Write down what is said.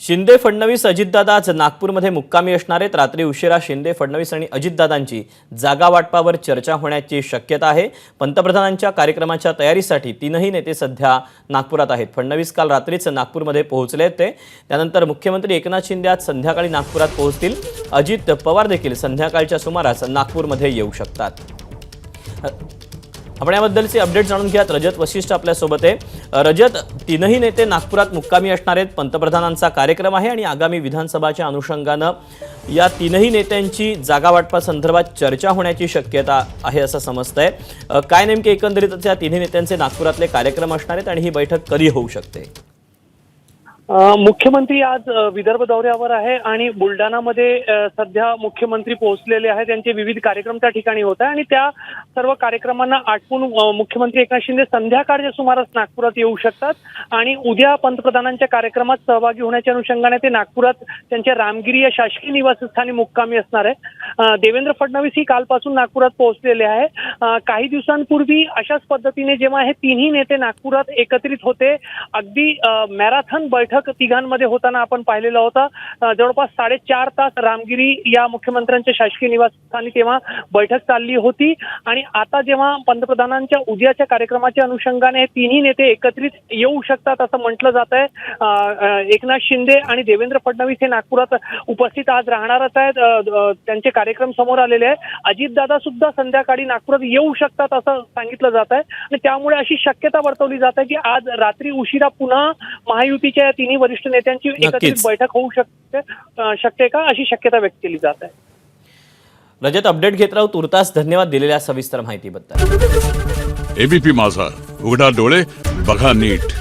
शिंदे फडणवीस अजितदादा आज नागपूरमध्ये मुक्कामी असणार आहेत। रात्री उशिरा शिंदे फडणवीस आणि अजितदादांची जागा वाटपावर चर्चा होण्याची शक्यता आहे। पंतप्रधानांच्या कार्यक्रमाच्या तयारीसाठी तीनही नेते सध्या नागपुरात आहेत। फडणवीस काल रात्रीच नागपूरमध्ये पोहोचले होते। त्यानंतर मुख्यमंत्री एकनाथ शिंदे आज संध्याकाळी नागपुरात पोहोचतील। अजित पवार देखील संध्याकाळच्या सुमारास नागपूरमध्ये येऊ शकतात। आपण याबद्दलचे अपडेट जाणून घ्यात। रजत वशिष्ठ आपल्या सोबत आहे। रजत, तीनही नेते नागपुरात मुक्कामी असणार आहेत। पंतप्रधानांचा कार्यक्रम आहे आणि आगामी विधानसभाच्या अनुषंगाने या तीनही नेत्यांची जागा वाटपासंदर्भात चर्चा होण्याची शक्यता आहे असं समजतंय। काय नेमके एकंदरीतच या तिन्ही नेत्यांचे नागपुरातले कार्यक्रम असणार आहेत आणि ही बैठक कधी होऊ शकते? मुख्यमंत्री आज विदर्भ दौऱ्यावर आहे आणि बुलढाणामध्ये सध्या मुख्यमंत्री पोहोचलेले आहेत। त्यांचे विविध कार्यक्रम त्या ठिकाणी होत आहे आणि त्या सर्व कार्यक्रमांना आटपून मुख्यमंत्री एकनाथ शिंदे संध्याकाळच्या सुमारास नागपुरात येऊ शकतात आणि उद्या पंतप्रधानांच्या कार्यक्रमात सहभागी होण्याच्या अनुषंगाने ते नागपुरात त्यांच्या रामगिरी या शासकीय निवासस्थानी मुक्कामी असणार आहे। देवेंद्र फडणवीस ही कालपासून नागपुरात पोहोचलेले आहे। काही दिवसांपूर्वी अशाच पद्धतीने जेव्हा हे तिन्ही नेते नागपुरात एकत्रित होते, अगदी मॅरेथॉन बैठक तिघांमध्ये होताना आपण पाहिलेला होता। जवळपास 4.5 तास रामगिरी या मुख्यमंत्र्यांच्या शासकीय निवासस्थानी तेव्हा बैठक चालली होती आणि आता जेव्हा पंतप्रधानांच्या उद्याच्या कार्यक्रमाच्या अनुषंगाने हे तिन्ही नेते एकत्रित येऊ शकतात असं म्हटलं जात आहे। एकनाथ शिंदे आणि देवेंद्र फडणवीस हे नागपुरात उपस्थित आज राहणारच आहेत। त्यांचे कार्यक्रम समोर आलेले आहे। अजितदादा सुद्धा संध्याकाळी नागपुरात येऊ शकतात असं सांगितलं जात आहे आणि त्यामुळे अशी शक्यता वर्तवली जात आहे की आज रात्री उशिरा पुन्हा महायुतीच्या तिन्ही वरिष्ठ नेत्यांची एकत्रित बैठक होऊ शकते का, अशी शक्यता व्यक्त केली जात आहे। रजत, अपडेट घेत राहू। तुर्तास धन्यवाद दिलेल्या सविस्तर माहितीबद्दल। एबीपी माझा, उघडा डोळे बघा नीट।